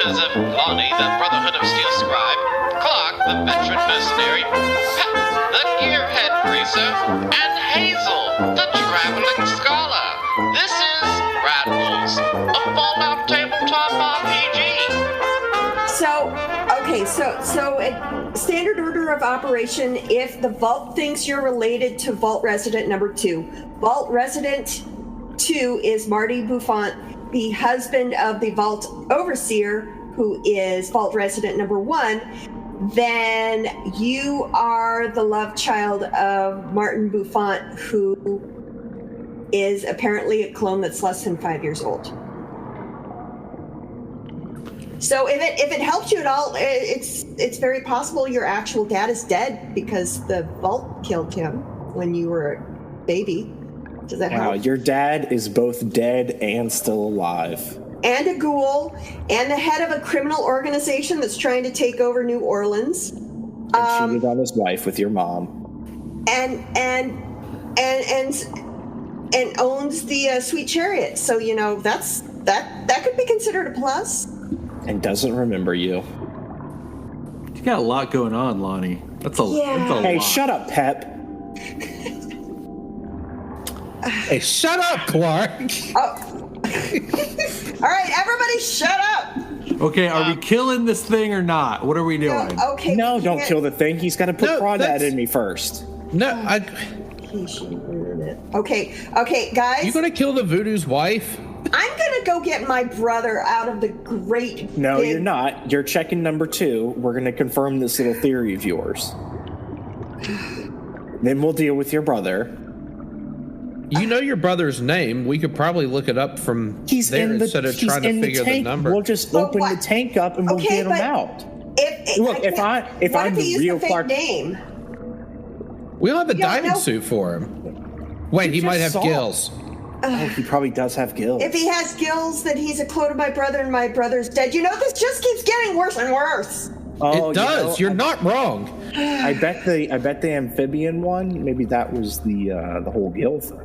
adventures of Lonnie, the Brotherhood of Steel Scribe, Clark, the veteran mercenary, Pep, the gearhead racer, and Hazel, the traveling scholar. This is Rad Rolls, a Fallout tabletop RPG. So standard order of operation, if the Vault thinks you're related to Vault Resident number 2, Vault Resident 2 is Marty Buffont, the husband of the Vault Overseer, who is Vault Resident number 1, then you are the love child of Martin Buffont, who is apparently a clone that's less than 5 years old. So if it helps you at all, it's very possible your actual dad is dead because the Vault killed him when you were a baby. Does that help? Wow, your dad is both dead and still alive. And a ghoul, and the head of a criminal organization that's trying to take over New Orleans. And cheated on his wife with your mom. And owns the Sweet Chariot. So that could be considered a plus. And doesn't remember you. You got a lot going on, Lonnie. That's a lot. Hey, shut up, Pep. Hey, shut up, Clark. Oh. All right, everybody shut up. Okay, are we killing this thing or not? What are we doing? No, okay. No, don't kill the thing. He's got to put crawdad in me first. No, He should ruin it. Okay, guys. You gonna kill the voodoo's wife? I'm gonna go get my brother out of the great. No, you're not. You're checking number 2. We're going to confirm this little theory of yours. Then we'll deal with your brother. You know your brother's name. We could probably look it up from there instead of trying to figure the number. We'll just open the tank up and we'll get him out. If I'm the real Clark name. We don't have a diving suit for him. Wait, he might have gills. Oh, he probably does have gills. If he has gills, then he's a clone of my brother, and my brother's dead. This just keeps getting worse and worse. Oh, it does. You're not wrong. I bet the amphibian one. Maybe that was the whole gill thing.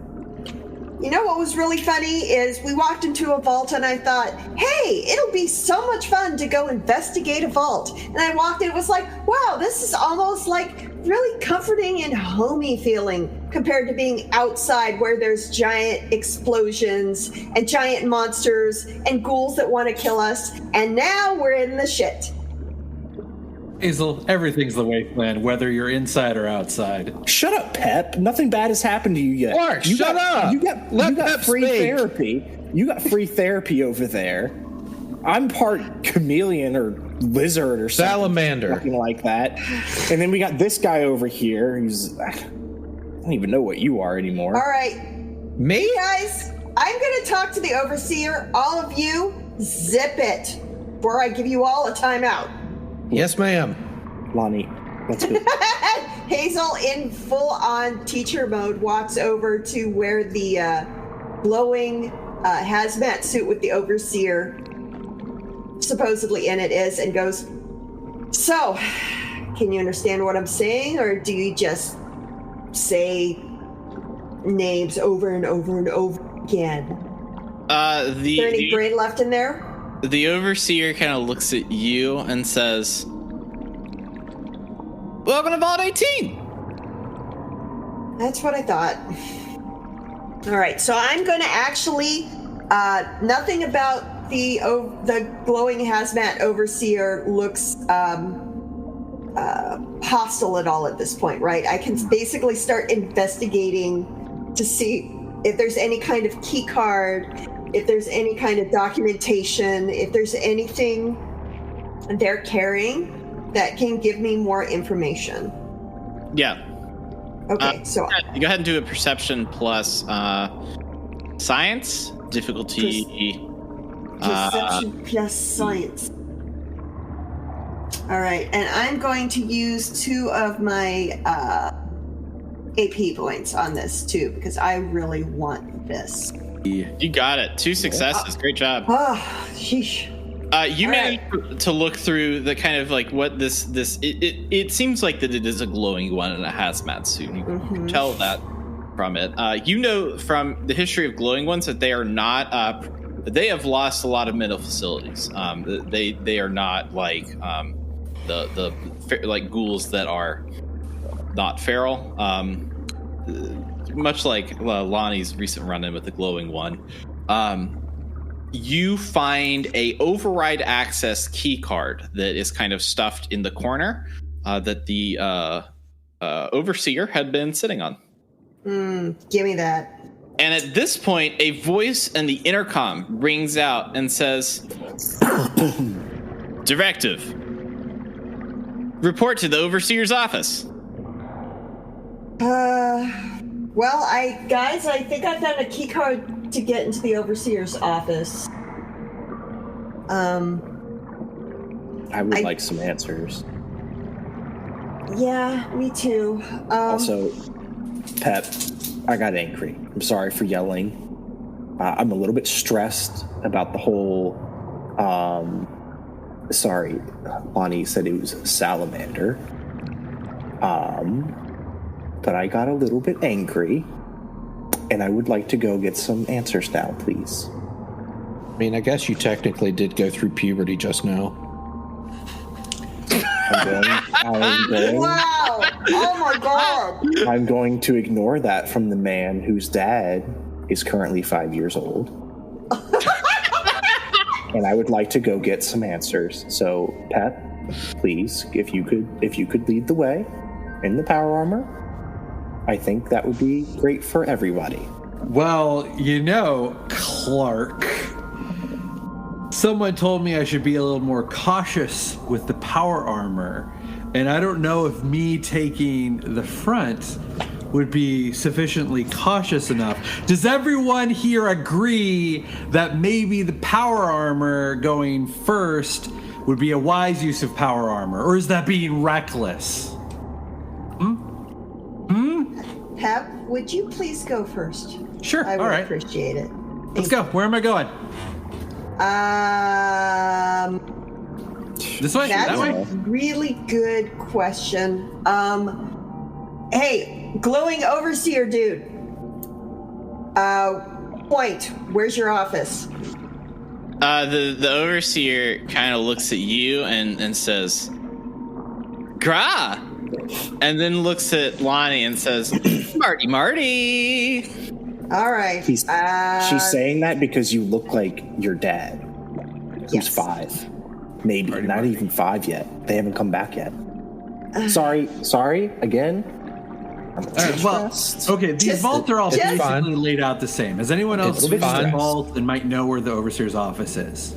You know what was really funny is we walked into a vault and I thought, hey, it'll be so much fun to go investigate a vault. And I walked in, it was like, wow, this is almost like really comforting and homey feeling compared to being outside where there's giant explosions and giant monsters and ghouls that want to kill us. And now we're in the shit. Hazel, everything's the wasteland, whether you're inside or outside. Shut up, Pep. Nothing bad has happened to you yet. Clark, shut up. You got free therapy. You got free therapy over there. I'm part chameleon or lizard or something. Salamander. Something like that. And then we got this guy over here who's... I don't even know what you are anymore. All right. Me? Guys, I'm going to talk to the Overseer. All of you, zip it. Before I give you all a timeout. Yes, ma'am. Lonnie, that's good. Hazel, in full-on teacher mode, walks over to where the glowing hazmat suit with the Overseer supposedly in it is and goes, so, can you understand what I'm saying, or do you just say names over and over and over again? Is there any brain left in there? The Overseer kind of looks at you and says, welcome to Vault 18! That's what I thought. All right, so I'm going to actually, nothing about the glowing hazmat Overseer looks hostile at all at this point, right? I can basically start investigating to see if there's any kind of key card, if there's any kind of documentation, if there's anything they're carrying that can give me more information. Yeah. Okay, so... You go ahead and do a perception plus science, difficulty... Perception plus science. All right, and I'm going to use 2 of my AP points on this, too, because I really want this. You got it. 2 successes. Great job. Oh, sheesh. You managed to look through the kind of like what this it seems like that it is a glowing one in a hazmat suit. You can tell that from it. You know from the history of glowing ones that they are not they have lost a lot of mental facilities. They are not like the like ghouls that are not feral. Much like Lonnie's recent run-in with the glowing one. You find a override access key card that is kind of stuffed in the corner that the overseer had been sitting on. Give me that. And at this point, a voice in the intercom rings out and says, "Directive. Report to the overseer's office." Well, I think I found a key card to get into the overseer's office. I would like some answers. Yeah, me too. Also, Pep, I got angry. I'm sorry for yelling. I'm a little bit stressed about the whole. Sorry, Bonnie said it was a salamander. But I got a little bit angry, and I would like to go get some answers now, please. I mean, I guess you technically did go through puberty just now. I'm going, wow! Oh my god! I'm going to ignore that from the man whose dad is currently 5 years old. And I would like to go get some answers. So, Pep, please, if you could lead the way in the power armor, I think that would be great for everybody. Well, Clark, someone told me I should be a little more cautious with the power armor, and I don't know if me taking the front would be sufficiently cautious enough. Does everyone here agree that maybe the power armor going first would be a wise use of power armor, or is that being reckless? Pep, would you please go first? Sure. I would all right. appreciate it. Let's go. Where am I going? This way? That's That way? a really good question. Hey, glowing overseer dude. Point. Where's your office? The overseer kind of looks at you and says, "Gra," and then looks at Lonnie and says, Marty. All right. She's saying that because you look like your dad, who's 5. Maybe Marty. Not even 5 yet. They haven't come back yet. Sorry again. All right, well, okay, these vaults are all basically laid out the same. Has anyone else been to the vault and might know where the overseer's office is?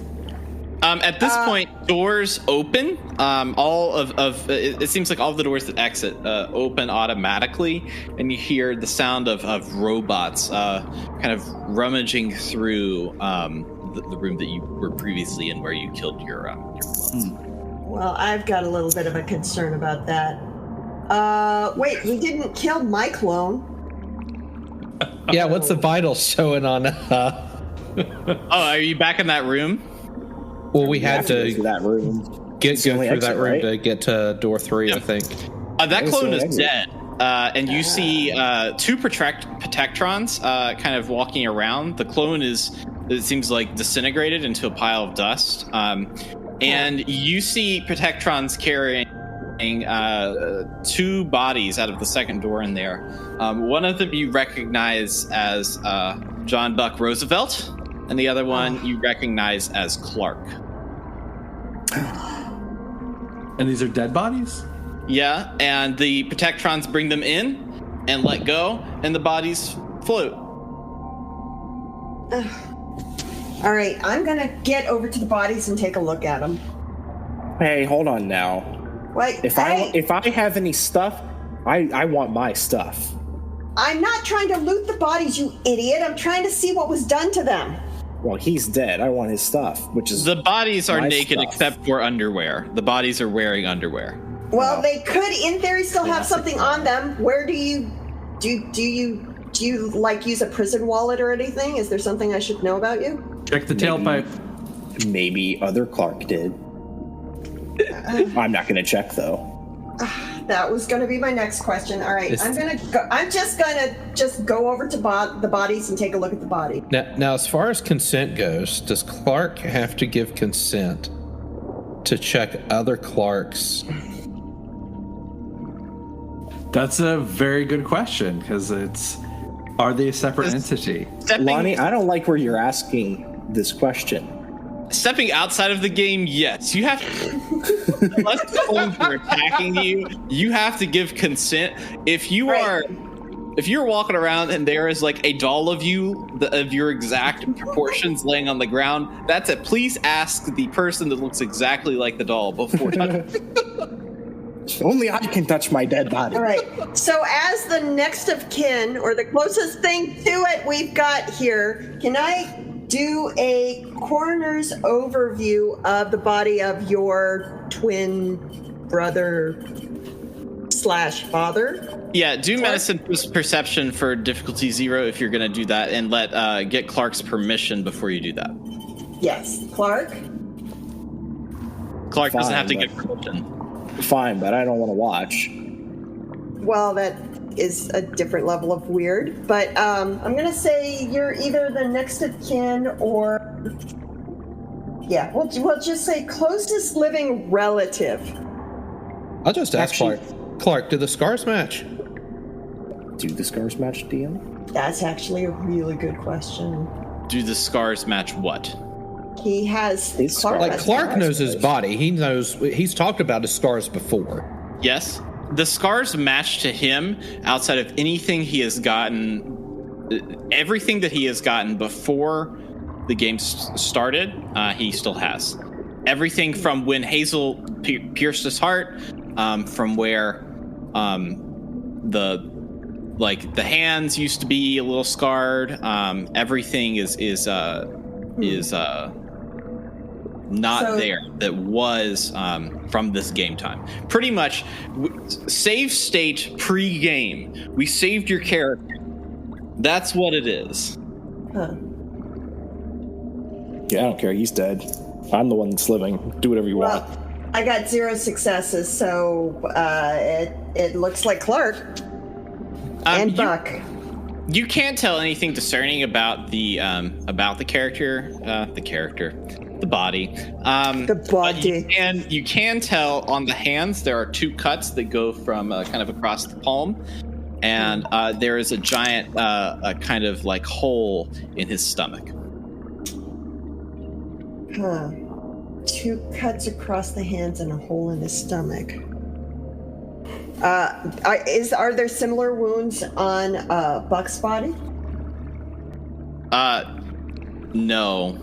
At this point, doors open. All of it seems like all of the doors that exit open automatically, and you hear the sound of robots kind of rummaging through the room that you were previously in, where you killed your clone. Well, I've got a little bit of a concern about that. Wait, we didn't kill my clone. Yeah, what's the vitals showing on? Oh, are you back in that room? Well, we had to go through that room. Go through exit, that room right? to get to door 3, I think. That clone is dead. And you see 2 protectrons kind of walking around. The clone it seems like disintegrated into a pile of dust. And you see protectrons carrying 2 bodies out of the second door in there. One of them you recognize as John Buck Roosevelt, and the other one you recognize as Clark. And these are dead bodies? Yeah, and the protectrons bring them in and let go, and the bodies float. All right, I'm gonna get over to the bodies and take a look at them. Hey, hold on now. Wait, If I have any stuff, I want my stuff. I'm not trying to loot the bodies, you idiot. I'm trying to see what was done to them. Well, he's dead. I want his stuff, which is The bodies are my naked stuff. except for underwear. The bodies are wearing underwear. Well, they could, in theory, still have something on them. Where do you like use a prison wallet or anything? Is there something I should know about you? Check the tailpipe. Maybe other Clark did. I'm not going to check though. That was going to be my next question. All right, It's- I'm just gonna go over to the bodies and take a look at the body. Now, as far as consent goes, does Clark have to give consent to check other Clarks? That's a very good question because are they a separate entity? Lonnie, I don't like where you're asking this question. Stepping outside of the game, yes. You have to, unless the clones are attacking you, you have to give consent. If you're walking around and there is like a doll of you of your exact proportions laying on the ground, that's it. Please ask the person that looks exactly like the doll before touching. Only I can touch my dead body. All right. So as the next of kin, or the closest thing to it we've got here, can I do a coroner's overview of the body of your twin brother / father? Yeah, do medicine perception for difficulty 0 if you're going to do that, and get Clark's permission before you do that. Yes. Clark doesn't have to get permission. Fine, but I don't want to watch. Well, that is a different level of weird, but I'm going to say you're either the next of kin or... Yeah, we'll just say closest living relative. I'll just ask Clark, do the scars match? Do the scars match, DM? That's actually a really good question. Do the scars match what? He has... Clark knows his body. He knows... He's talked about his scars before. Yes. The scars match to him outside of anything he has gotten... Everything that he has gotten before the game started, he still has. Everything from when Hazel pierced his heart, from where the hands used to be a little scarred. Everything is not there that was from this game time. Pretty much, save state pre-game. We saved your character. That's what it is. Huh. Yeah, I don't care. He's dead. I'm the one that's living. Do whatever you want. I got 0 successes, so it looks like Clark and Buck. You can't tell anything discerning about the character, the body. The body. And you can tell on the hands there are 2 cuts that go from kind of across the palm, and there is a giant kind of like hole in his stomach. Huh. 2 cuts across the hands and a hole in his stomach. Are there similar wounds on Buck's body? No.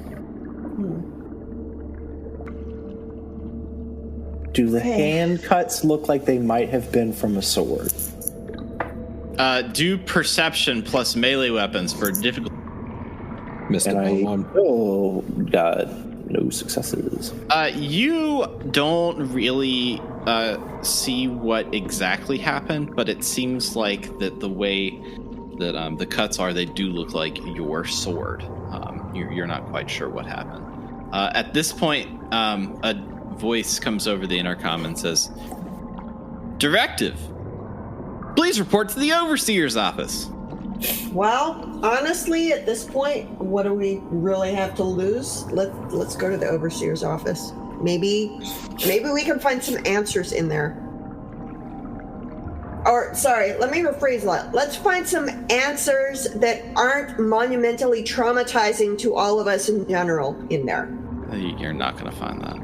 Do the hand cuts look like they might have been from a sword? Do perception plus melee weapons for difficult. Missed it by 1. Oh, God. No successes. You don't really see what exactly happened, but it seems like that the way that the cuts are, they do look like your sword. You're not quite sure what happened. At this point, a voice comes over the intercom and says, "Directive, please report to the Overseer's office." Well, honestly, at this point, what do we really have to lose? Let's go to the Overseer's office. Maybe we can find some answers in there. Or, sorry, let me rephrase that. Let's find some answers that aren't monumentally traumatizing to all of us in general in there. You're not going to find that.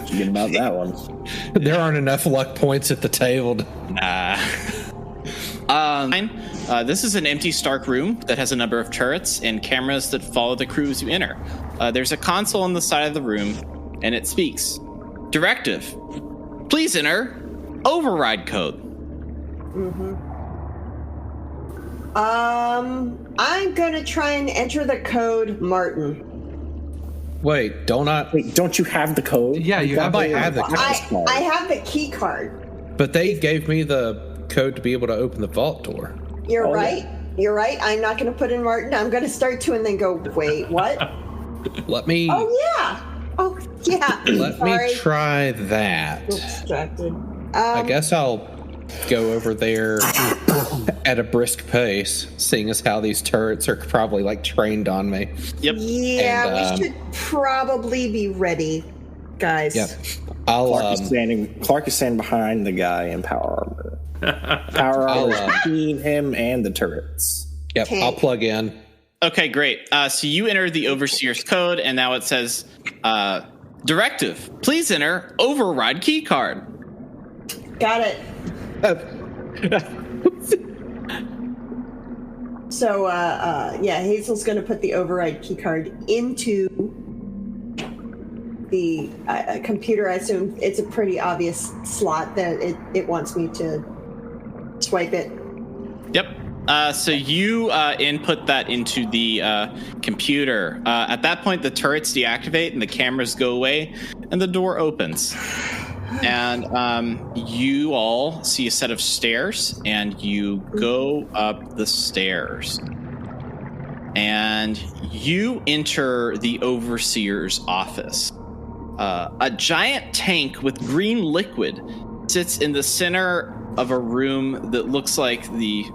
Forget about that one. There aren't enough luck points at the table. This is an empty, stark room that has a number of turrets and cameras that follow the crew as you enter. There's a console on the side of the room, and it speaks. Directive, please enter override code. Mm-hmm. I'm gonna try and enter the code Martin. Wait, don't you have the code? Yeah, you have. I have the code. I have the key card. But they gave me the code to be able to open the vault door. You're right. You're right. I'm not gonna put in Martin. I'm gonna start to and then go, wait, what? Let me... Oh, yeah. Oh, Yeah. Let sorry. me try that. Distracted. I guess I'll go over there at a brisk pace, seeing as how these turrets are probably like trained on me. Yep. Yeah, And, we should probably be ready, guys. Yep. I'll Clark is standing behind the guy in power armor. Power armor is between him and the turrets. Yep. Okay. I'll plug in. Okay, great. So you enter the Overseer's code, and now it says, directive, please enter override key card. Got it. So, Hazel's going to put the override key card into the computer. I assume it's a pretty obvious slot that it wants me to swipe it. Yep. So you input that into the computer. At that point, the turrets deactivate and the cameras go away, and the door opens. And you all see a set of stairs, and you go up the stairs. And you enter the Overseer's office. A giant tank with green liquid sits in the center of a room that looks like the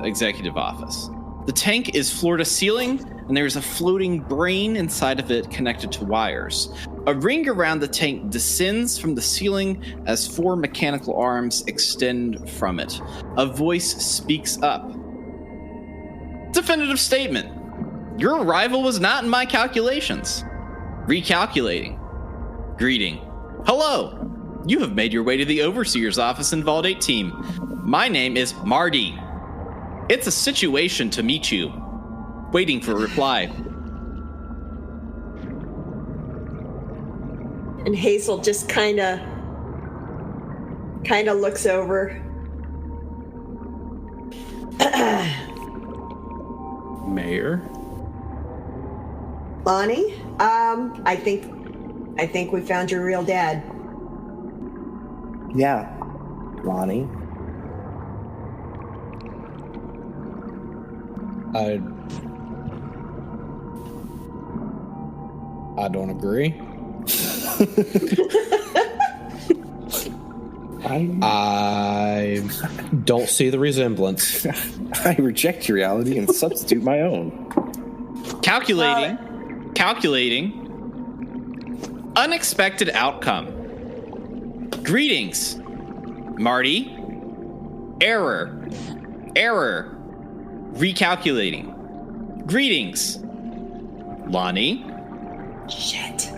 executive office. The tank is floor to ceiling, and there's a floating brain inside of it connected to wires. A ring around the tank descends from the ceiling as 4 mechanical arms extend from it. A voice speaks up. Definitive statement. Your arrival was not in my calculations. Recalculating. Greeting. Hello. You have made your way to the Overseer's office in Vault 18. My name is Marty. It's a situation to meet you. Waiting for a reply. And Hazel just kind of looks over. Mayor? Lonnie, I think we found your real dad. Yeah, Lonnie. I don't agree. I don't see the resemblance. I reject your reality and substitute my own. Calculating. Unexpected outcome. Greetings. Marty. Error. Recalculating. Greetings. Lonnie. Shit.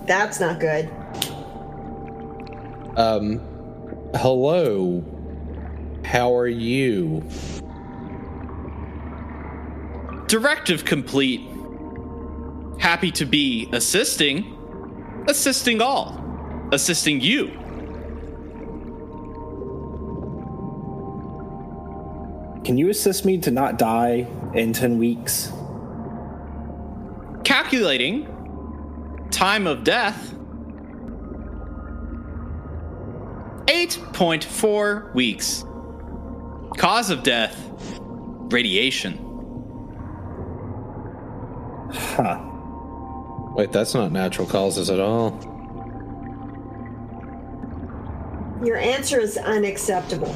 That's not good. Hello. How are you? Directive complete. Happy to be assisting. Assisting all. Assisting you. Can you assist me to not die in 10 weeks? Calculating. Time of death. 8.4 weeks. Cause of death. Radiation. Huh. Wait, that's not natural causes at all. Your answer is unacceptable.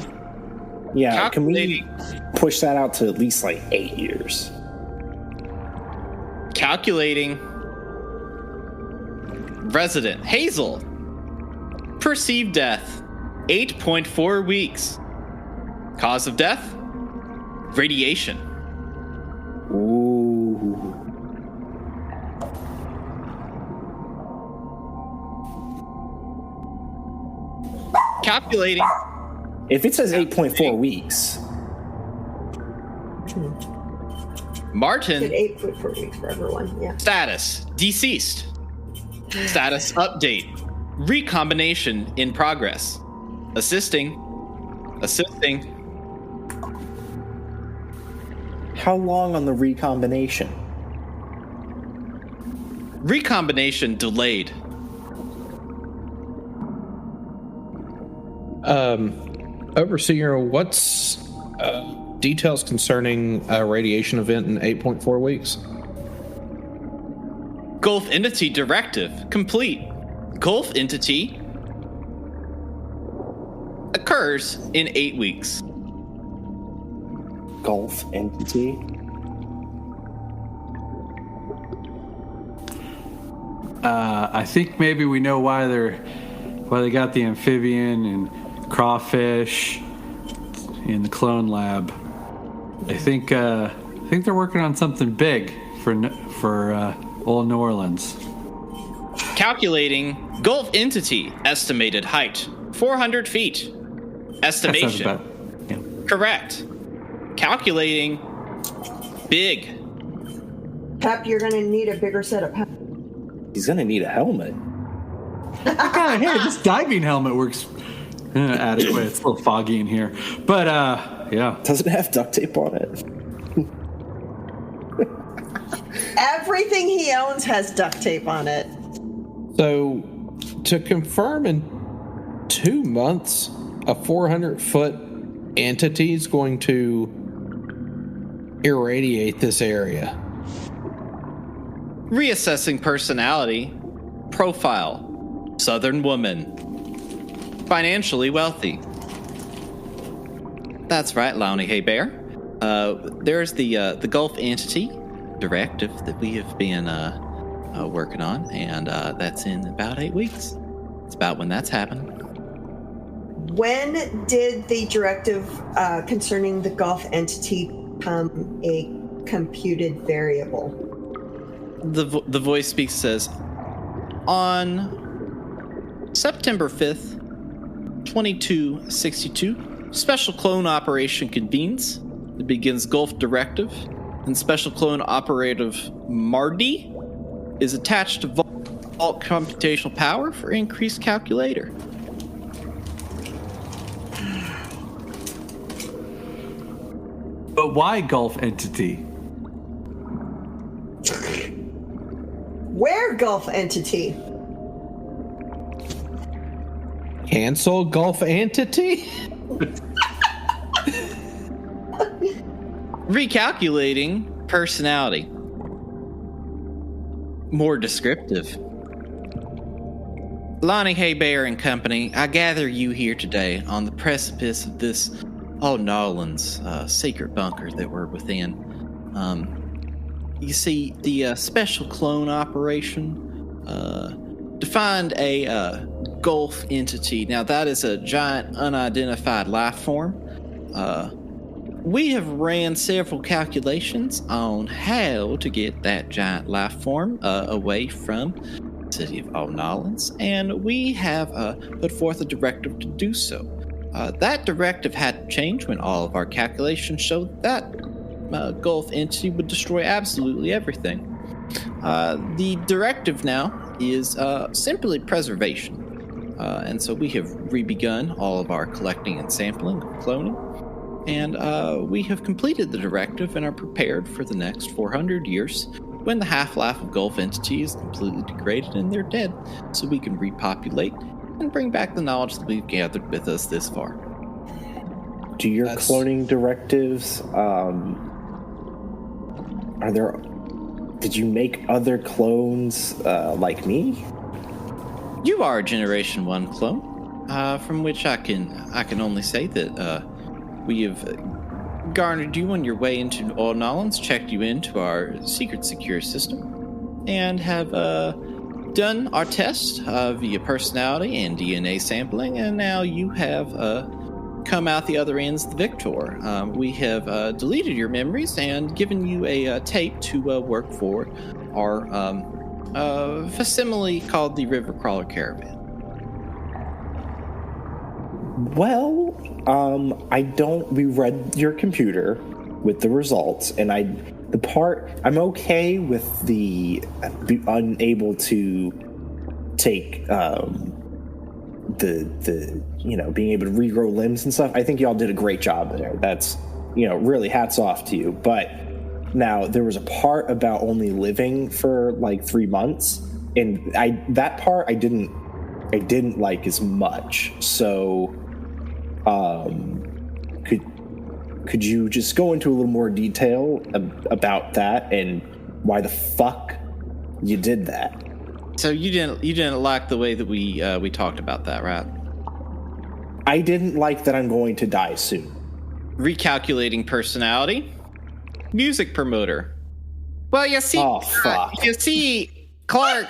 Yeah, can we Calculating. push that out to at least like 8 years? Calculating. Resident Hazel. Perceived death. 8.4 weeks. Cause of death. Radiation. Ooh. Calculating. If it says 8.4 weeks, Martin. Did 8.4 weeks for everyone. Yeah. Status. Deceased. Status update. Recombination in progress. Assisting. how long on the recombination? Recombination delayed. Overseer, what's details concerning a radiation event in 8.4 weeks? Gulf Entity Directive complete. Gulf entity occurs in 8 weeks. Gulf entity. I think maybe we know why they got the amphibian and crawfish in the clone lab. I think they're working on something big for old New Orleans. Calculating Gulf entity estimated height 400 feet. Estimation. That sounds about, yeah. Correct. Calculating big. Pep, you're going to need a bigger set of pep. He's gonna need a helmet. God, hey, this diving helmet works adequate. It's a little foggy in here, but yeah. Doesn't have duct tape on it. Everything he owns has duct tape on it. So, to confirm, in 2 months, a 400-foot entity is going to irradiate this area. Reassessing personality. Profile. Southern woman. Financially wealthy. That's right, Lowney Hey Bear. There's the Gulf entity directive that we have been working on, and that's in about 8 weeks. It's about when that's happening. When did the directive concerning the Gulf entity become a computed variable? The voice speaks, says, on September 5th, 2262, Special Clone Operation convenes. It begins Gulf Directive, and Special Clone Operative Marty is attached to Vault computational power for increased calculator. But why Gulf entity? Where Gulf entity? Cancel Gulf entity? Recalculating personality. More descriptive. Lonnie Hay Bear and Company, I gather you here today on the precipice of this Nawlins secret bunker that we're within. You see, the special clone operation defined a Gulf entity. Now, that is a giant unidentified life form. We have ran several calculations on how to get that giant life form away from the city of Nawlins, and we have put forth a directive to do so. That directive had to change when all of our calculations showed that Gulf entity would destroy absolutely everything. The directive now is simply preservation. And so we have re-begun all of our collecting and sampling of cloning. And we have completed the directive and are prepared for the next 400 years when the half-life of Gulf entity is completely degraded and they're dead, so we can repopulate and bring back the knowledge that we've gathered with us this far. Do your cloning directives, did you make other clones like me? You are a Generation 1 clone, from which I can only say that we have garnered you on your way into Nawlins, checked you into our secret secure system, and have done our test via personality and DNA sampling, and now you have come out the other ends the victor. We have deleted your memories and given you a tape to work for our facsimile called the River Crawler Caravan. Well, we read your computer with the results, and I'm okay with the unable to take being able to regrow limbs and stuff. I think y'all did a great job there. That's, really hats off to you. But now there was a part about only living for like 3 months, and that part I didn't like as much. So, could you just go into a little more detail about that and why the fuck you did that? So you didn't like the way that we talked about that, right? I didn't like that I'm going to die soon. Recalculating personality, music promoter. Well, you see, Oh, fuck. you see, Clark.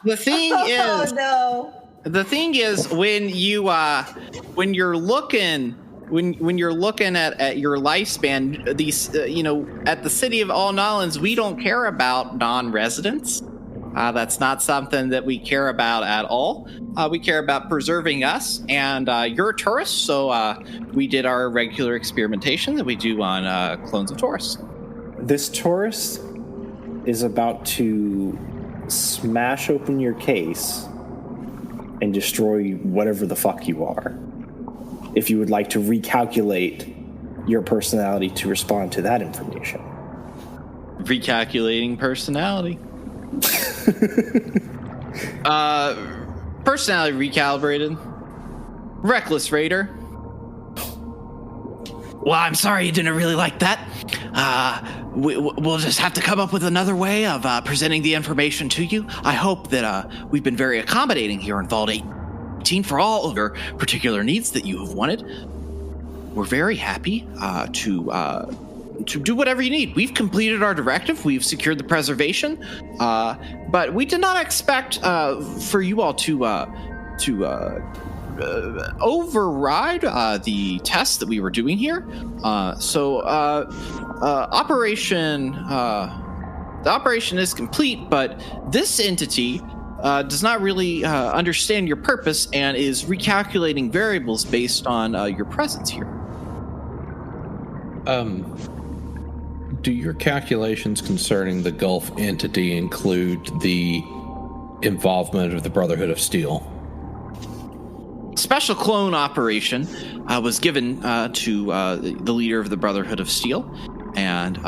The thing is, no. the thing is, when you're looking at your lifespan, these at the city of all Nawlins, we don't care about non-residents. That's not something that we care about at all. We care about preserving us, and you're a tourist, so we did our regular experimentation that we do on clones of tourists. This tourist is about to smash open your case and destroy whatever the fuck you are. If you would like to recalculate your personality to respond to that information. Recalculating personality. Personality recalibrated. Reckless Raider. Well, I'm sorry you didn't really like that. We'll just have to come up with another way of presenting the information to you. I hope that we've been very accommodating here in Vault 18 for all of your particular needs that you have wanted. We're very happy to do whatever you need. We've completed our directive. We've secured the preservation, but we did not expect for you all to override the tests that we were doing here. The operation is complete, but this entity does not really understand your purpose and is recalculating variables based on your presence here. Do your calculations concerning the Gulf entity include the involvement of the Brotherhood of Steel? Special clone operation was given to the leader of the Brotherhood of Steel, and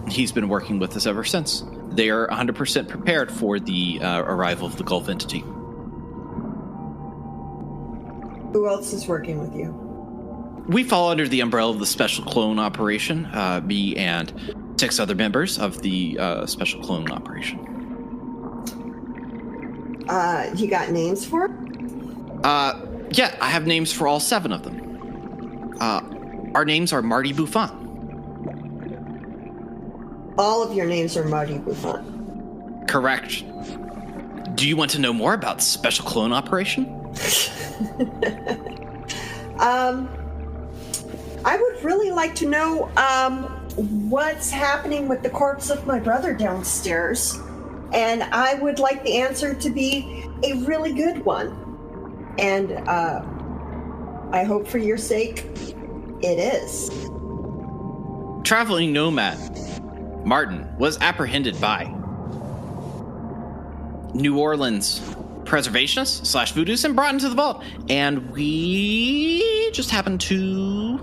he's been working with us ever since. They are 100% prepared for the arrival of the Gulf entity. Who else is working with you? We fall under the umbrella of the Special Clone Operation, me and 6 other members of the Special Clone Operation. You got names for it? Yeah, I have names for all 7 of them. Our names are Marty Buffon. All of your names are Marty Buffon. Correct. Do you want to know more about Special Clone Operation? I would really like to know what's happening with the corpse of my brother downstairs. And I would like the answer to be a really good one. And I hope for your sake it is. Traveling nomad Martin was apprehended by New Orleans preservationists / voodoos and brought into the vault. And we just happened to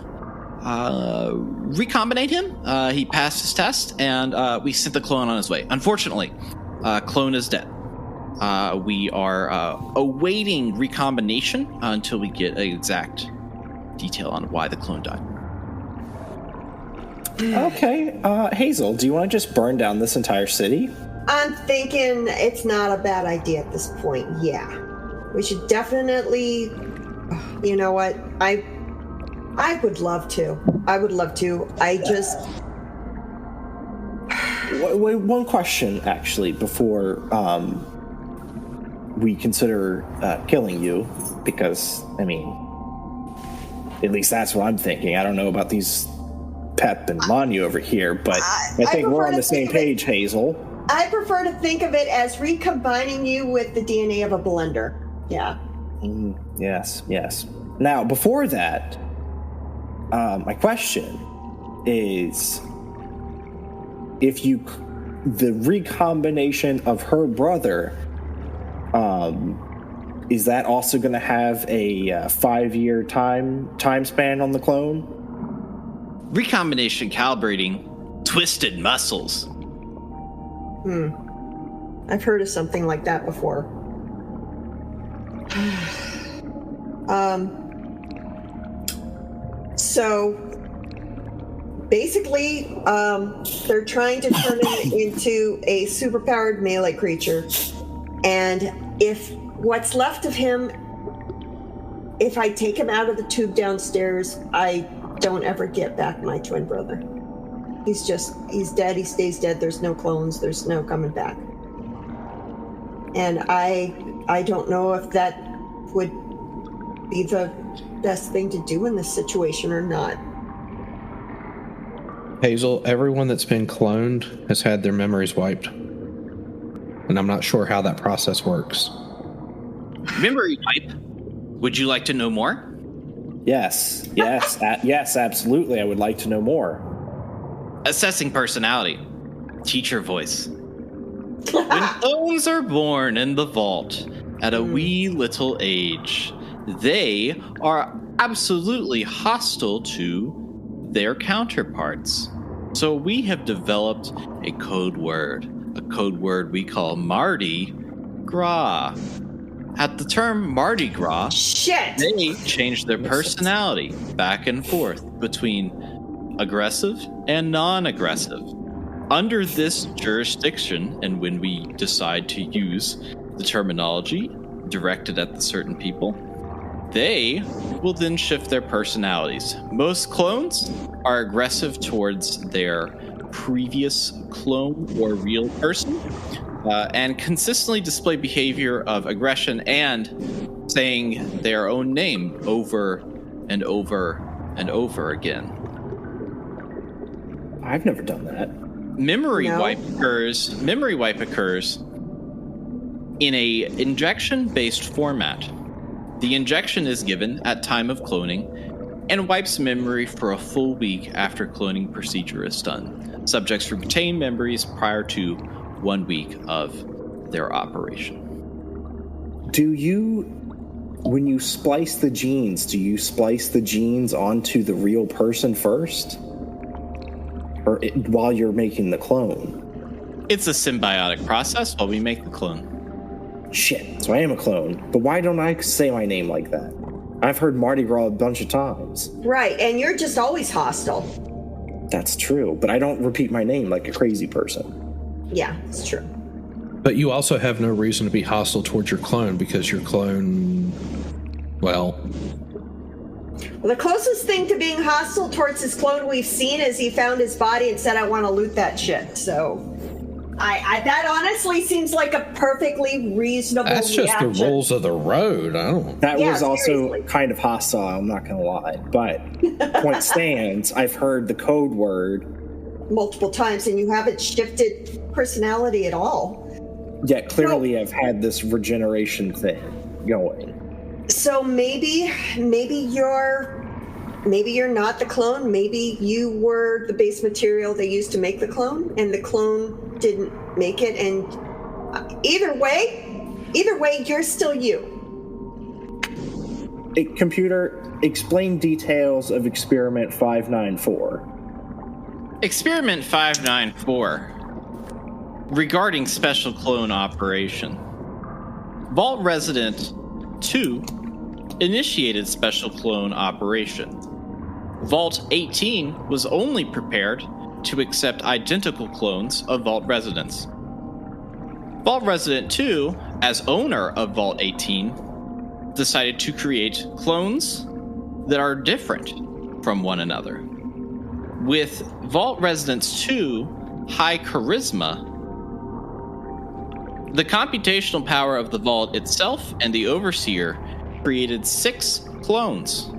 recombinate him. He passed his test, and we sent the clone on his way. Unfortunately, clone is dead. We are awaiting recombination until we get an exact detail on why the clone died. Okay, Hazel, do you want to just burn down this entire city? I'm thinking it's not a bad idea at this point. Yeah, we should definitely. You know what? I would love to. I would love to. I just. Wait, one question, actually, before we consider killing you, because, I mean, at least that's what I'm thinking. I don't know about these Pep and Manu over here, but I think we're on the same page, Hazel. I prefer to think of it as recombining you with the DNA of a blender. Yeah. Yes. Now, before that, my question is, if the recombination of her brother, is that also going to have a 5-year time span on the clone? Recombination calibrating twisted muscles. I've heard of something like that before. So basically, they're trying to turn him into a superpowered melee creature. And if what's left of him, if I take him out of the tube downstairs, I don't ever get back my twin brother. He's dead. He stays dead. There's no clones. There's no coming back. And I don't know if that would be the best thing to do in this situation or not. Hazel, everyone that's been cloned has had their memories wiped. And I'm not sure how that process works. Memory wipe. Would you like to know more? Yes, absolutely. I would like to know more. Assessing personality. Teacher voice. When clones are born in the vault at a wee little age, they are absolutely hostile to their counterparts. So we have developed a code word we call Mardi Gras. At the term Mardi Gras, they change their personality back and forth between aggressive and non-aggressive. Under this jurisdiction, and when we decide to use the terminology directed at the certain people, they will then shift their personalities. Most clones are aggressive towards their previous clone or real person, and consistently display behavior of aggression and saying their own name over and over and over again. I've never done that. Memory wipe occurs in a injection-based format. The injection is given at time of cloning and wipes memory for a full week after cloning procedure is done. Subjects retain memories prior to 1 week of their operation. When you splice the genes, do you splice the genes onto the real person first? Or while you're making the clone? It's a symbiotic process while we make the clone. Shit, so I am a clone. But why don't I say my name like that? I've heard Mardi Gras a bunch of times. Right, and you're just always hostile. That's true, but I don't repeat my name like a crazy person. Yeah, it's true. But you also have no reason to be hostile towards your clone because your clone, well, the closest thing to being hostile towards his clone we've seen is he found his body and said, I want to loot that shit. So I that honestly seems like a perfectly reasonable that's reaction. just the rules of the road. I don't. That was also seriously. kind of hostile, I'm not going to lie. But point stands, I've heard the code word multiple times and you haven't shifted personality at all. Yet clearly I've had this regeneration thing going. So maybe you're not the clone. Maybe you were the base material they used to make the clone, and the clone didn't make it. And either way, you're still you. Computer, explain details of Experiment 594. Experiment 594. Regarding special clone operation. Vault Resident 2 initiated special clone operation. Vault 18 was only prepared to accept identical clones of Vault Residents. Vault Resident 2, as owner of Vault 18, decided to create clones that are different from one another. With Vault Residents 2 high charisma, the computational power of the Vault itself and the Overseer created 6 clones,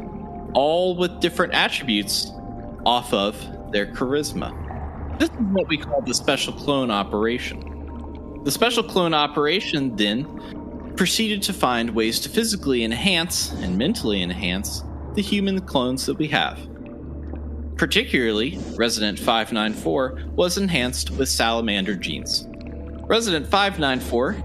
all with different attributes off of their charisma. This is what we call the special clone operation. The special clone operation then proceeded to find ways to physically enhance and mentally enhance the human clones that we have. Particularly, Resident 594 was enhanced with salamander genes. Resident 594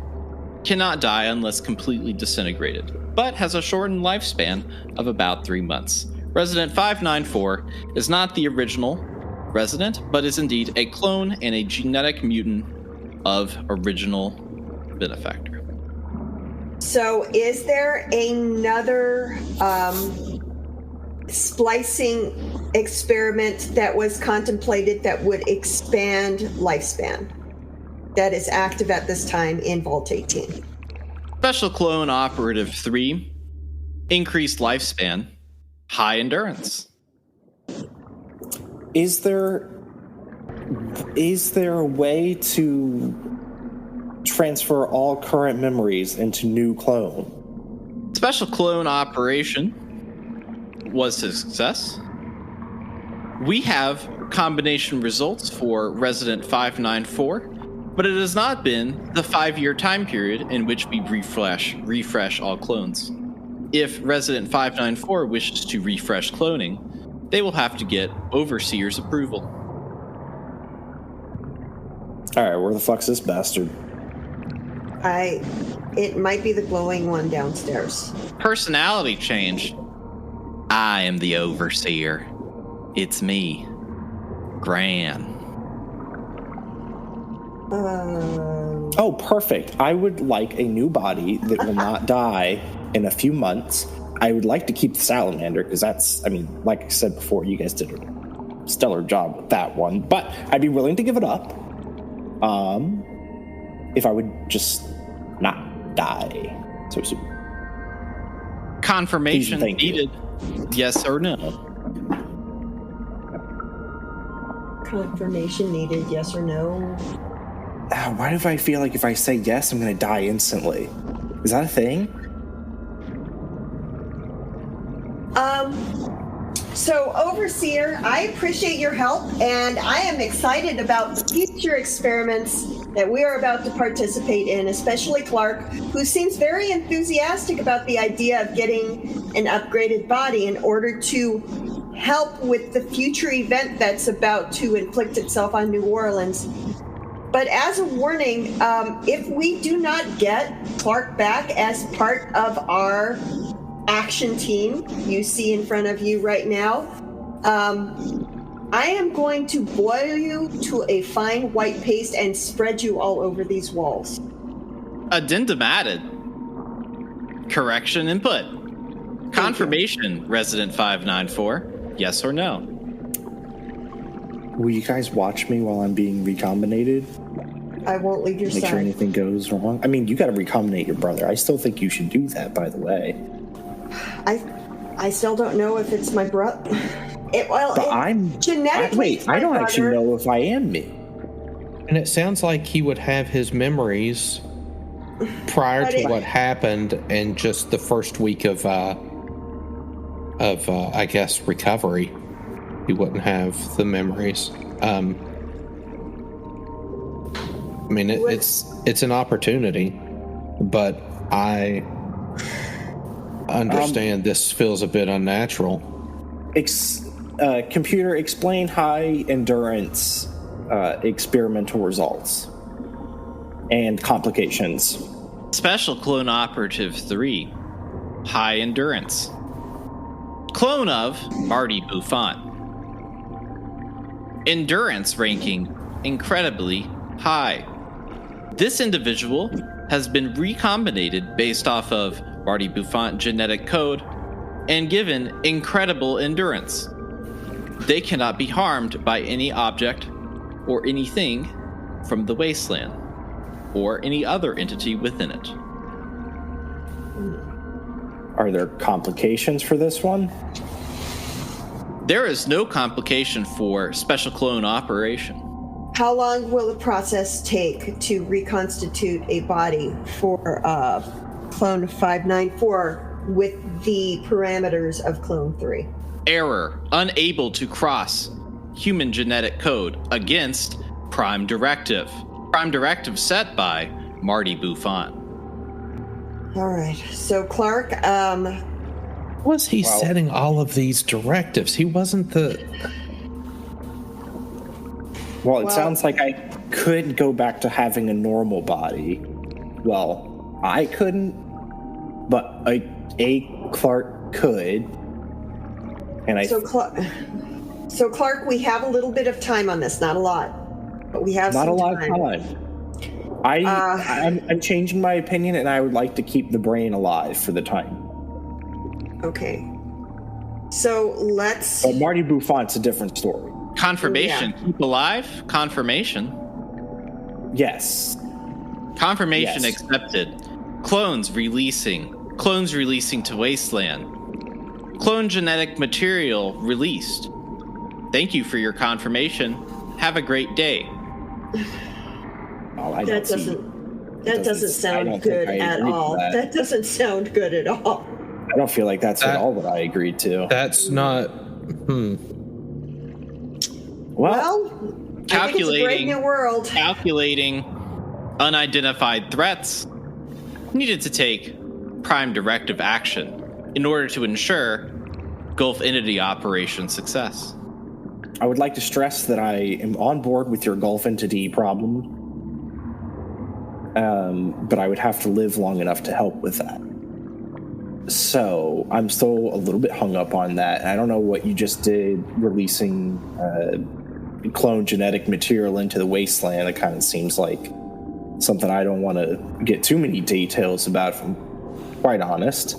cannot die unless completely disintegrated, but has a shortened lifespan of about 3 months. Resident 594 is not the original Resident, but is indeed a clone and a genetic mutant of original Benefactor. So is there another splicing experiment that was contemplated that would expand lifespan that is active at this time in Vault 18. Special Clone Operative 3, increased lifespan, high endurance. Is there a way to transfer all current memories into new clone? Special Clone Operation was a success. We have combination results for Resident 594, but it has not been the 5-year time period in which we refresh all clones. If Resident 594 wishes to refresh cloning, they will have to get Overseer's approval. Alright, where the fuck's this bastard? It might be the glowing one downstairs. Personality change. I am the Overseer. It's me, Gran. Oh, perfect. I would like a new body that will not die in a few months. I would like to keep the salamander, because that's, I mean, like I said before, you guys did a stellar job with that one. But I'd be willing to give it up. If I would just not die so soon. Confirmation Please, needed. Yes or no? Confirmation needed, yes or no? Why do I feel like if I say yes, I'm going to die instantly? Is that a thing? So, Overseer, I appreciate your help, and I am excited about the future experiments that we are about to participate in, especially Clark, who seems very enthusiastic about the idea of getting an upgraded body in order to help with the future event that's about to inflict itself on New Orleans. But as a warning, if we do not get Clark back as part of our action team you see in front of you right now, I am going to boil you to a fine white paste and spread you all over these walls. Addendum added. Correction input. Confirmation, Resident 594. Yes or no? Will you guys watch me while I'm being recombinated? I won't leave your Make side. sure anything goes wrong. I mean, you got to recombinate your brother. I still think you should do that, by the way. I still don't know if it's my brother. Genetically, I don't actually know if I am me. And it sounds like he would have his memories prior to what happened and just the first week of I guess, recovery. He wouldn't have the memories. I mean, it's an opportunity, but I understand this feels a bit unnatural. Computer, explain high endurance experimental results and complications. Special Clone Operative 3, high endurance. Clone of Marty Buffon. Endurance ranking incredibly high. This individual has been recombinated based off of Marty Buffon genetic code and given incredible endurance. They cannot be harmed by any object or anything from the wasteland or any other entity within it. Are there complications for this one? There is no complication for Special Clone Operation. How long will the process take to reconstitute a body for Clone 594 with the parameters of Clone 3? Error. Unable to cross human genetic code against Prime Directive. Prime Directive set by Marty Buffon. All right. So, Clark, Was he setting all of these directives? He wasn't the... Well, it sounds like I could go back to having a normal body. Well, I couldn't, but a Clark could. And So, Clark, we have a little bit of time on this. Not a lot, but we have not some a lot time. of time. I'm changing my opinion, and I would like to keep the brain alive for the time. Okay. So let's. But Marty Buffont's a different story. Confirmation. Yeah. Keep alive. Confirmation. Yes. Confirmation Yes. accepted. Clones releasing. Clones releasing to Wasteland. Clone genetic material released. Thank you for your confirmation. Have a great day. Oh, I That don't see- doesn't I sound don't good think I at agree to all. that. That doesn't sound good at all. I don't feel like that's at That- all what I agreed to. That's not. Well, I think it's a great Calculating. new world. Calculating unidentified threats. Needed to take prime directive action in order to ensure Gulf Entity operation success. I would like to stress that I am on board with your Gulf Entity problem, but I would have to live long enough to help with that. So I'm still a little bit hung up on that. And I don't know what you just did, releasing clone genetic material into the wasteland. It kind of seems like something I don't want to get too many details about, if I'm quite honest.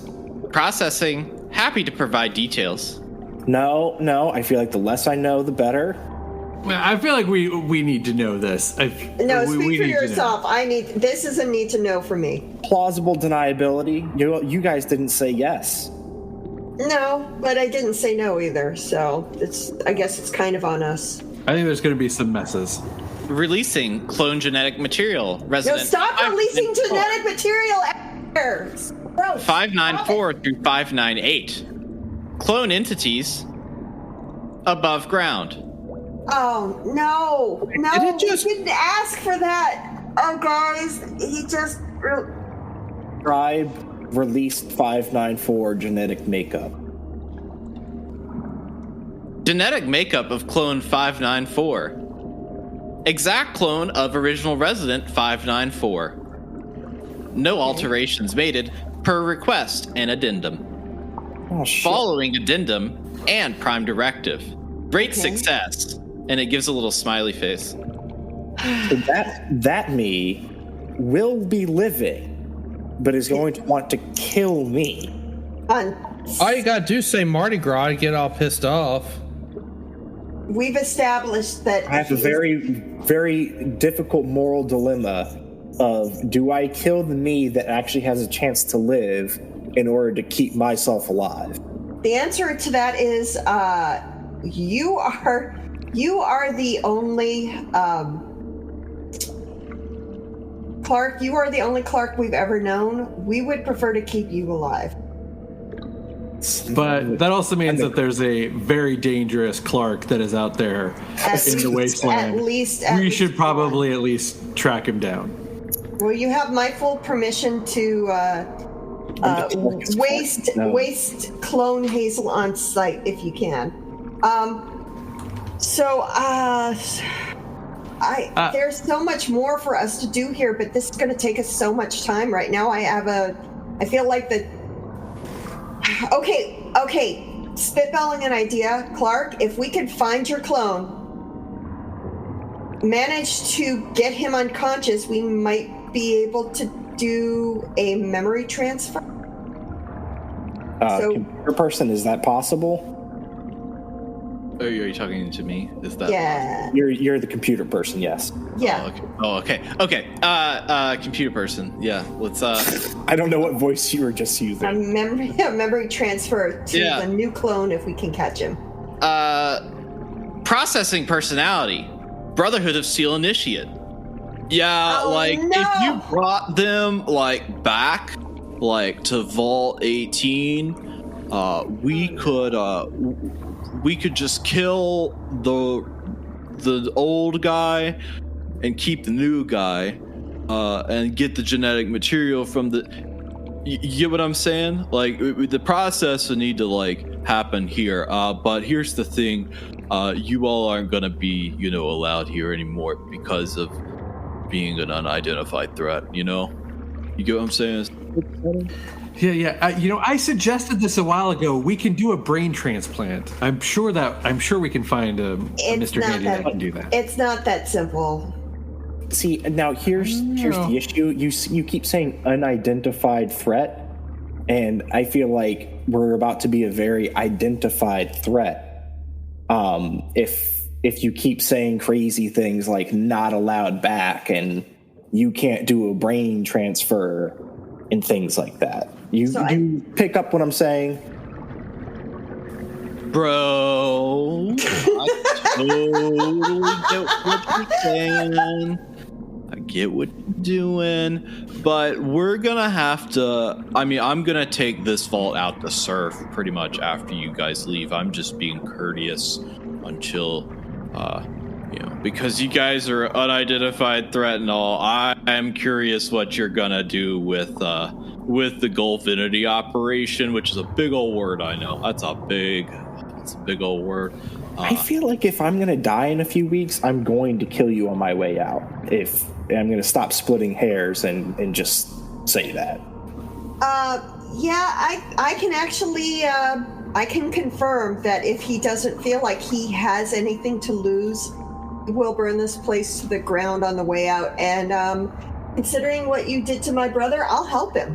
Processing. Happy to provide details. No, I feel like the less I know, the better. Well, I feel like we need to know this. No, we speak for need to know. yourself. This is a need to know for me. Plausible deniability. You guys didn't say yes. No, but I didn't say no either. So I guess it's kind of on us. I think there's going to be some messes. Releasing clone genetic material. No, Resident stop releasing 594 genetic material. Gross. 594 through 598. Clone entities above ground. Oh no! Did it just- We didn't ask for that. Oh guys, he just. Tribe released 594 genetic makeup. Genetic makeup of clone 594. Exact clone of original resident 594. No alterations made per request and addendum. Oh shit! Following addendum and prime directive. Great success. And it gives a little smiley face. So that me will be living, but is going to want to kill me. On. All you gotta do is say Mardi Gras to get all pissed off. We've established that. I have a very, very difficult moral dilemma of, do I kill the me that actually has a chance to live in order to keep myself alive? The answer to that is you are the only Clark. You are the only Clark we've ever known. We would prefer to keep you alive. But that also means that there's a very dangerous Clark that is out there in the wasteland. At least we should probably at least track him down. Well, you have my full permission to waste clone Hazel on site if you can. There's so much more for us to do here, but this is going to take us so much time right now. I feel like Okay, spitballing an idea, Clark. If we could find your clone, manage to get him unconscious, we might be able to do a memory transfer. Computer person, is that possible? Are you talking to me? Is that? Yeah. You're the computer person, yes. Yeah. Okay. Computer person. Yeah. Let's. I don't know what voice you were just using. A memory transfer to Yeah. the new clone if we can catch him. Processing personality. Brotherhood of Steel Initiate. Yeah, Oh, if you brought them back to Vault 18, we could just kill the old guy and keep the new guy and get the genetic material from the. You get what I'm saying? The process would need to happen here. But here's the thing: you all aren't gonna be allowed here anymore because of being an unidentified threat. You get what I'm saying? Yeah. I suggested this a while ago. We can do a brain transplant. I'm sure we can find a Mr. Handy that can do that. It's not that simple. See, now here's the issue. You keep saying unidentified threat, and I feel like we're about to be a very identified threat. If you keep saying crazy things like not allowed back and you can't do a brain transfer and things like that. You pick up what I'm saying? Bro, I totally get what you're saying. I get what you're doing, but we're gonna have to. I mean, I'm gonna take this vault out to surf pretty much after you guys leave. I'm just being courteous until, because you guys are unidentified threat and all. I am curious what you're gonna do with the Gulfinity operation, which is a big old word. I know that's a big old word. I feel like if I'm going to die in a few weeks, I'm going to kill you on my way out. If I'm going to stop splitting hairs and just say that. I can actually, I can confirm that if he doesn't feel like he has anything to lose, he will burn this place to the ground on the way out. And considering what you did to my brother, I'll help him.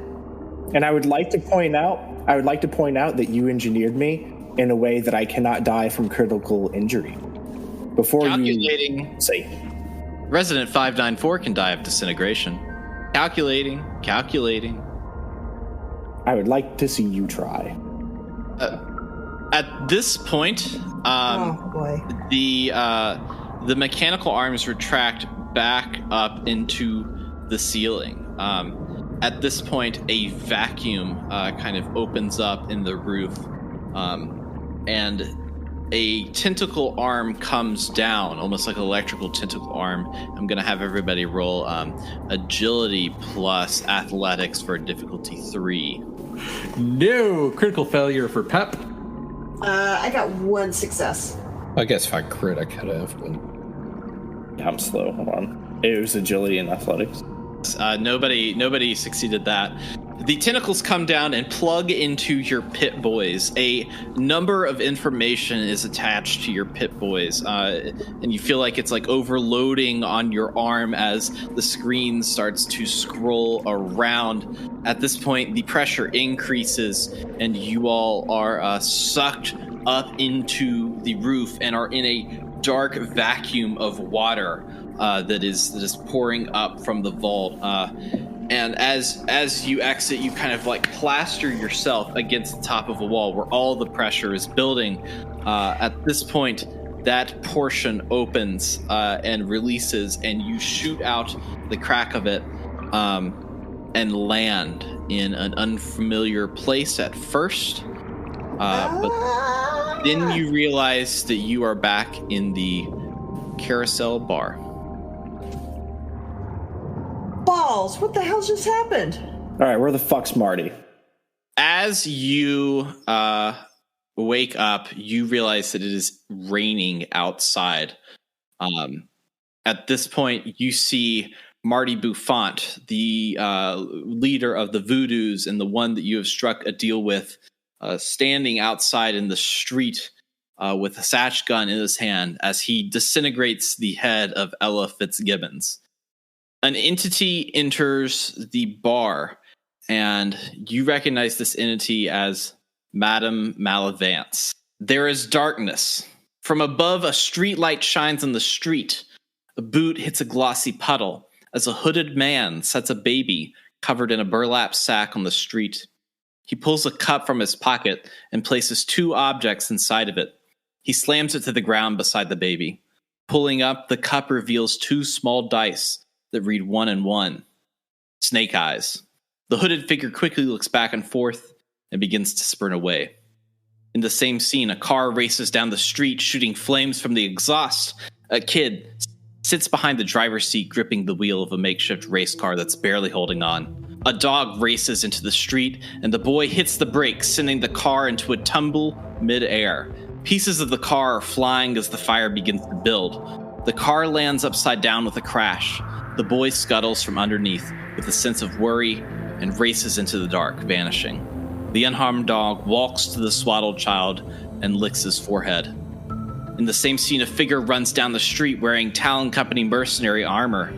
And I would like to point out that you engineered me in a way that I cannot die from critical injury. Before Calculating. You say, Resident 594 can die of disintegration. Calculating. I would like to see you try. At this point, oh boy. The mechanical arms retract back up into the ceiling. At this point, a vacuum kind of opens up in the roof. And a tentacle arm comes down, almost like an electrical tentacle arm. I'm going to have everybody roll agility plus athletics for difficulty 3. No, critical failure for Pep. I got 1 success. I guess if I crit, I could have. But... Yeah, I'm slow. Hold on. It was agility and athletics. Nobody succeeded that. The tentacles come down and plug into your pit boys. A number of information is attached to your pit boys, and you feel like it's like overloading on your arm as the screen starts to scroll around. At this point, the pressure increases, and you all are sucked up into the roof and are in a dark vacuum of water that is pouring up from the vault. And as you exit, you kind of like plaster yourself against the top of a wall where all the pressure is building. At this point, that portion opens and releases, and you shoot out the crack of it and land in an unfamiliar place at first. But then you realize that you are back in the carousel bar. Balls, what the hell just happened? All right, where the fuck's Marty? As you wake up, you realize that it is raining outside. At this point, you see Marty Buffont, the leader of the Voodoos and the one that you have struck a deal with, standing outside in the street with a satch gun in his hand as he disintegrates the head of Ella Fitzgibbons. An entity enters the bar, and you recognize this entity as Madame Malavance. There is darkness. From above, a street light shines on the street. A boot hits a glossy puddle as a hooded man sets a baby covered in a burlap sack on the street. He pulls a cup from his pocket and places 2 objects inside of it. He slams it to the ground beside the baby. Pulling up, the cup reveals 2 small dice that read 1 and 1. Snake eyes. The hooded figure quickly looks back and forth and begins to sprint away. In the same scene, a car races down the street, shooting flames from the exhaust. A kid sits behind the driver's seat, gripping the wheel of a makeshift race car that's barely holding on. A dog races into the street, and the boy hits the brakes, sending the car into a tumble mid-air. Pieces of the car are flying as the fire begins to build. The car lands upside down with a crash. The boy scuttles from underneath with a sense of worry and races into the dark, vanishing. The unharmed dog walks to the swaddled child and licks his forehead. In the same scene, a figure runs down the street wearing Talon Company mercenary armor.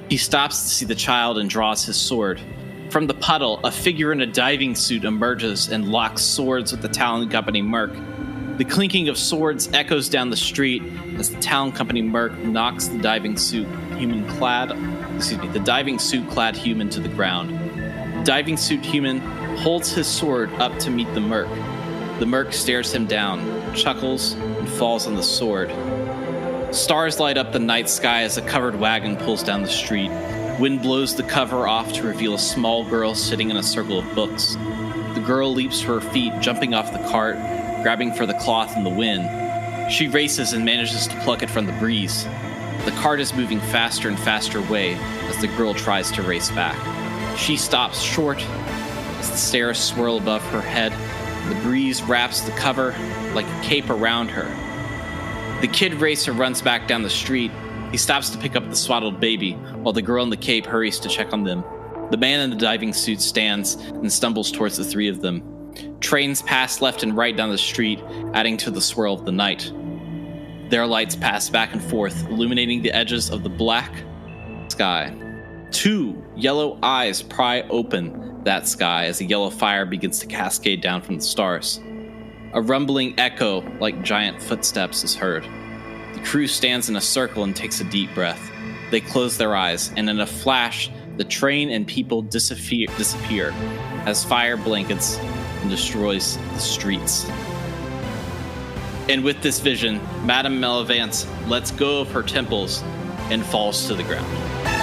He stops to see the child and draws his sword. From the puddle, a figure in a diving suit emerges and locks swords with the Talon Company merc. The clinking of swords echoes down the street as the Talon Company merc knocks the diving suit clad human to the ground. The diving suit human holds his sword up to meet the merc. The merc stares him down, chuckles, and falls on the sword. Stars light up the night sky as a covered wagon pulls down the street. Wind blows the cover off to reveal a small girl sitting in a circle of books. The girl leaps to her feet, jumping off the cart, grabbing for the cloth in the wind. She races and manages to pluck it from the breeze. The cart is moving faster and faster away as the girl tries to race back. She stops short as the stairs swirl above her head. The breeze wraps the cover like a cape around her. The kid racer runs back down the street. He stops to pick up the swaddled baby, while the girl in the cape hurries to check on them. The man in the diving suit stands and stumbles towards the three of them. Trains pass left and right down the street, adding to the swirl of the night. Their lights pass back and forth, illuminating the edges of the black sky. 2 yellow eyes pry open that sky as a yellow fire begins to cascade down from the stars. A rumbling echo like giant footsteps is heard. The crew stands in a circle and takes a deep breath. They close their eyes, and in a flash, the train and people disappear as fire blankets and destroys the streets. And with this vision, Madame Mellivance lets go of her temples and falls to the ground.